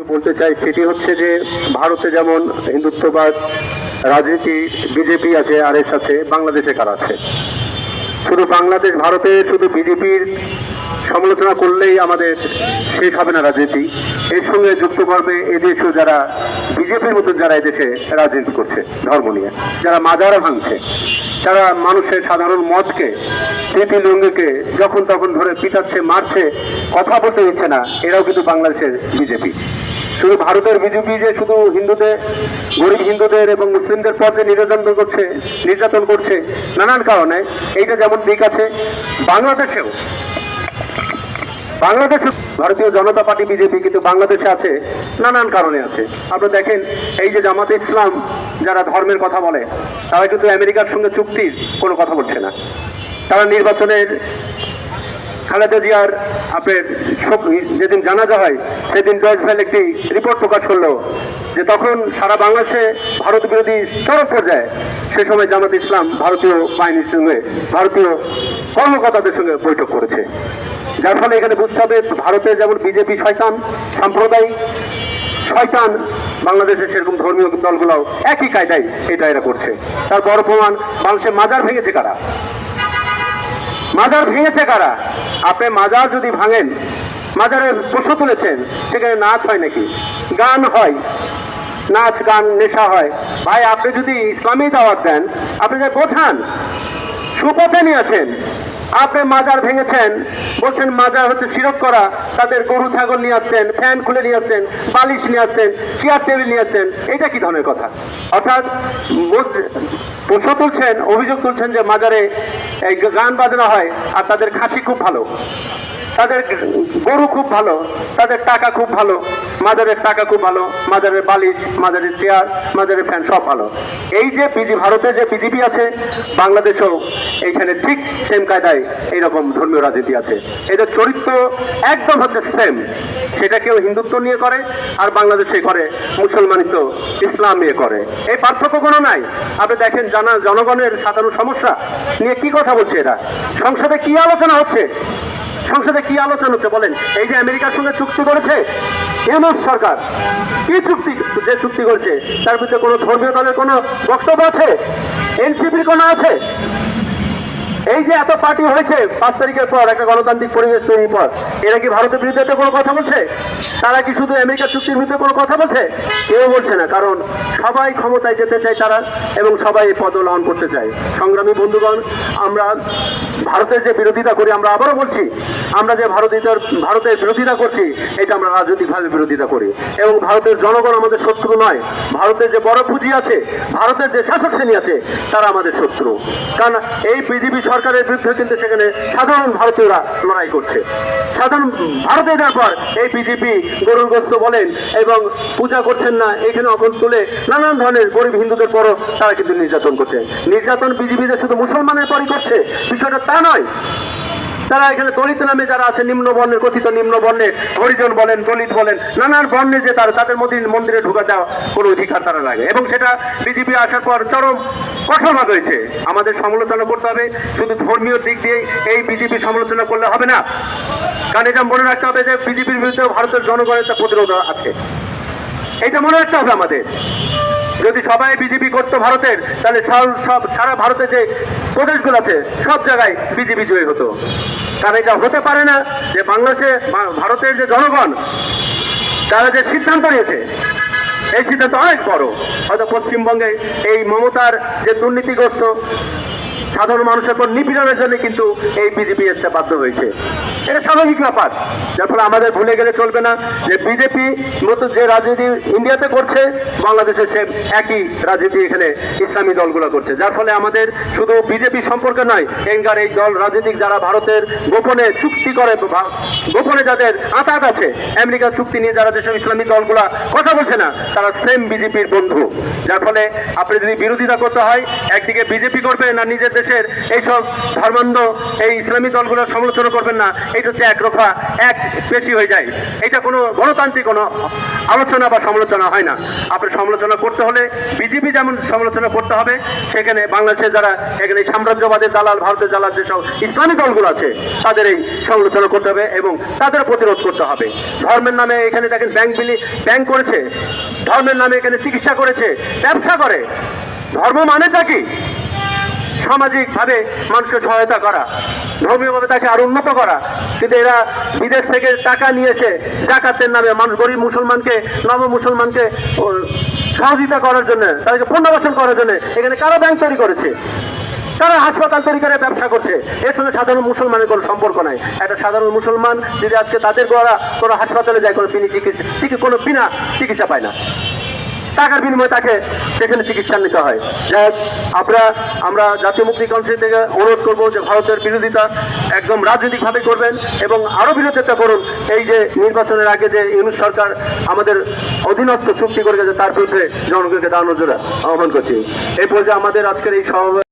বলতে চাই সেটি হচ্ছে যে ভারতে যেমন হিন্দুত্ববাদ রাজনীতি বিজেপি আছে, আরএস আছে, বাংলাদেশে কারা আছে? শুধু বাংলাদেশ ভারতে শুধু বিজেপির সমালোচনা করলেই আমাদের শেষ হবে না রাজনীতি। এর সঙ্গে যুক্ত করবে এদেশেও যারা বিজেপির মতন যারা এদেশে রাজনীতি করছে ধর্ম নিয়ে, যারা মাজারা ভাঙছে, যারা মানুষের সাধারণ মতকে স্মৃতি লঙ্গিকে যখন তখন ধরে পিটাচ্ছে, মারছে, কথা বলতে দিচ্ছে না, এরাও কিন্তু বাংলাদেশের বিজেপি। শুধু ভারতের বিজেপি যে শুধু হিন্দুদের, গরিব হিন্দুদের এবং মুসলিমদের পথে নির্যাতন করছে নানান কারণে, এইটা যেমন দিক আছে বাংলাদেশে ভারতীয় জনতা পার্টি বিজেপি কিন্তু বাংলাদেশে আছে নানান কারণে আছে। আপনারা দেখেন এই যে জামাতে ইসলাম যারা ধর্মের কথা বলে, তারা কিন্তু আমেরিকার সঙ্গে চুক্তির কোনো কথা বলছে না। তারা নির্বাচনের খালেদা জিয়ার আপনার যেদিন জানাজা হয় সেদিন ডয়েচ ভ্যাল একটি রিপোর্ট প্রকাশ করলো যে তখন সারা বাংলাদেশে ভারত বিরোধী চরম পর্যায়ে, সে সময় জামাত ইসলাম ভারতীয় বাহিনীর সঙ্গে, ভারতীয় কর্মকর্তাদের সঙ্গে বৈঠক করেছে। যার ফলে এখানে বুঝতে হবে ভারতে যেমন বিজেপি শয়তান, সাম্প্রদায়িক শয়তান, বাংলাদেশের সেরকম ধর্মীয় দলগুলোও একই কায়দায় এরা করছে। তার বড় প্রমাণ বাংলাদেশে মাজার ভেঙেছে কারা? মাজার ভেঙেছে কারা? আপনি মাজার যদি ভাঙেন, মাজারের প্রশ্ন তুলেছেন, সেখানে নাচ হয় নাকি? গান হয়, নাচ গান নেশা হয়। ভাই আপনি যদি ইসলামী দাওয়াত দেন, আপনি যে বোঝান, সুপথে নিয়েছেন, আপনি মাজার ভেঙেছেন, বলছেন মাজার হচ্ছে শিরক করা, তাদের গরু ছাগল নিয়ে আসছেন, ফ্যান খুলে নিয়ে আসছেন, বালিশ নিয়ে আসছেন, চেয়ার টেবিল নিয়ে আসছেন, এটা কি ধরনের কথা? অর্থাৎ প্রশ্ন তুলছেন, অভিযোগ তুলছেন যে মাজারে গান বাজনা হয় আর তাদের খাসি খুব ভালো, তাদের গরু খুব ভালো, তাদের টাকা খুব ভালো, মাজারের টাকা খুব ভালো, মাজারের বালিশ, মাজারের চেয়ার, মাজারের ফ্যান সব ভালো। এই যে ভারতে যে বিজেপি আছে, বাংলাদেশেও এইখানে ঠিক সেম কায়দায় এইরকম ধর্মীয় রাজনীতি আছে। এদের চরিত্র একদম হচ্ছে সেম। সেটা কেউ হিন্দুত্ব নিয়ে করে আর বাংলাদেশে করে মুসলমানিত্ব, ইসলাম নিয়ে করে। এই পার্থক্য কোনো নাই। আপনি দেখেন জনগণের সাধারণ সমস্যা নিয়ে কি কথা বলছে এরা, সংসদে কি আলোচনা হচ্ছে, সংসদে কি আলোচনা হচ্ছে বলেন? এই যে আমেরিকার সঙ্গে চুক্তি করেছে ইউনুস সরকার, কি চুক্তি, যে চুক্তি করেছে তার ভিতরে কোনো ধর্মীয় দলের কোনো বক্তব্য আছে? এনসিপির কোনো আছে? এই যে এত পার্টি হয়েছে 5 তারিখের পর, একটা গণতান্ত্রিক পরিবেশ তৈরির পর, এরা কি ভারতের বিরুদ্ধে কোনো কথা বলছে? তারা কি শুধু আমেরিকার চুক্তির বিরুদ্ধে কোনো কথা বলছে? কেউ বলছে না, কারণ সবাই ক্ষমতায় যেতে চায় তারা, এবং সবাই পদ লালন করতে চায়। সংগ্রামী বন্ধুগণ, আমরা ভারতের যে বিরোধিতা করি, আমরা আবারও বলছি, আমরা যে ভারতের বিরোধিতা করছি, এটা আমরা রাজনৈতিকভাবে বিরোধিতা করি, এবং ভারতের জনগণ আমাদের শত্রু নয়। ভারতের যে বড় পুঁজি আছে, ভারতের যে শাসক শ্রেণী আছে, তারা আমাদের শত্রু। কারণ এই বিজেপি সরকারের বিরুদ্ধে কিন্তু সেখানে সাধারণ ভারতীয়রা লড়াই করছে। সাধারণ ভারতে যাওয়ার পর এই বিজেপি গরুর গোস্ত বলেন এবং পূজা করছেন না, এখানে অকল তুলে নানান ধরনের গরিব হিন্দুদের পরও তারা কিন্তু নির্যাতন করছে। নির্যাতন বিজেপিতে শুধু মুসলমানের পরই করছে, বিষয়টা তা নয়। তারা এখানে দলিত নামে যারা আছে, নিম্ন বর্ণের, কথিত নিম্ন বর্ণের, হরিজন বলেন, দলিত বলেন, নানান বর্ণের যে তাদের মন্দিরে ঢুকা দেওয়া কোনো অধিকার তারা লাগে, এবং সেটা বিজেপি আসার পর চরম কঠোরভাবে হয়েছে। আমাদের সমালোচনা করতে হবে, শুধু ধর্মীয় দিক দিয়ে এই বিজেপি সমালোচনা করলে হবে না। কারণ এটা মনে রাখতে হবে যে বিজেপির বিরুদ্ধে ভারতের জনগণের একটা প্রতিরোধ আছে, এটা মনে রাখতে হবে আমাদের। যদি সবাই বিজেপি করতো ভারতের, তাহলে সারা ভারতে যে প্রদেশগুলো আছে সব জায়গায় বিজেপি জয়ী হতো। কারণ এটা হতে পারে না যে বাংলাদেশে ভারতের যে জনগণ তারা যে সিদ্ধান্ত নিয়েছে, এই সিদ্ধান্ত অনেক বড়। হয়তো পশ্চিমবঙ্গে এই মমতার যে দুর্নীতিগ্রস্ত সাধারণ মানুষের উপর নিপীড়নের জন্য কিন্তু এই বিজেপি আসতে বাধ্য হয়েছে, এটা স্বাভাবিক ব্যাপার। যার ফলে আমাদের ভুলে গেলে চলবে না যে বিজেপি মতো যে রাজনীতি ইন্ডিয়াতে করছে, বাংলাদেশে সে একই রাজনীতি এখানে ইসলামী দলগুলো করছে। যার ফলে আমাদের শুধু বিজেপি সম্পর্কে নয়, এখানকার এই দল রাজনীতিক যারা ভারতের গোপনে চুক্তি করে, গোপনে যাদের আঁতাত আছে, আমেরিকার চুক্তি নিয়ে যারা যেসব ইসলামী দলগুলা কথা বলছে না, তারা সেম বিজেপির বন্ধু। যার ফলে আপনি যদি বিরোধিতা করতে হয়, একদিকে বিজেপি করবে না নিজের দেশে দেশের এইসব ধর্মান্ধ এই ইসলামী দলগুলোর সমালোচনা করবেন না, এটা হচ্ছে একরফা এক বেশি হয়ে যায়। এটা কোনো গণতান্ত্রিক কোনো আলোচনা বা সমালোচনা হয় না। আপনার সমালোচনা করতে হলে বিজেপি যেমন সমালোচনা করতে হবে, সেখানে বাংলাদেশে যারা এখানে সাম্রাজ্যবাদের দালাল, ভারতের দালাল যেসব ইসলামী দলগুলো আছে তাদের এই সমালোচনা করতে হবে এবং তাদের প্রতিরোধ করতে হবে। ধর্মের নামে এখানে দেখেন ব্যাংক করেছে, ধর্মের নামে এখানে চিকিৎসা করেছে, ব্যবসা করে। ধর্ম মানেটা কি? সামাজিকভাবে মানুষকে সহায়তা করা, ধর্মীয়ভাবে তাকে আরো উন্নত করা। কিন্তু এরা বিদেশ থেকে টাকা নিয়েছে জাকাতের নামে মানুষ, গরিব মুসলমানকে, নব মুসলমানকে সহযোগিতা করার জন্য, তাদেরকে পুনর্বাসন করার জন্য এখানে কারা ব্যাংক তৈরি করেছে, তারা হাসপাতাল তৈরি করে ব্যবসা করছে। এর সঙ্গে সাধারণ মুসলমানের কোনো সম্পর্ক নাই। একটা সাধারণ মুসলমান যদি আজকে তাদের দ্বারা কোনো হাসপাতালে যায়, কোনো বিনা চিকিৎসা পায় না, টাকার বিনিময়ে তাকে সেখানে চিকিৎসা নিতে হয়। যাই হোক, আমরা জাতীয় মুক্তি কাউন্সিল থেকে অনুরোধ করবো যে ভারতের বিরোধিতা একদম রাজনৈতিকভাবে করবেন এবং আরো বিরোধিতা করুন। এই যে নির্বাচনের আগে যে ইউনূস সরকার আমাদের অধীনস্থ চুক্তি করে গেছে, তার বিরুদ্ধে জনগণকে দাঁড়ানোর জন্য আহ্বান করছি। এই পর্যায়ে আমাদের আজকের এই সভা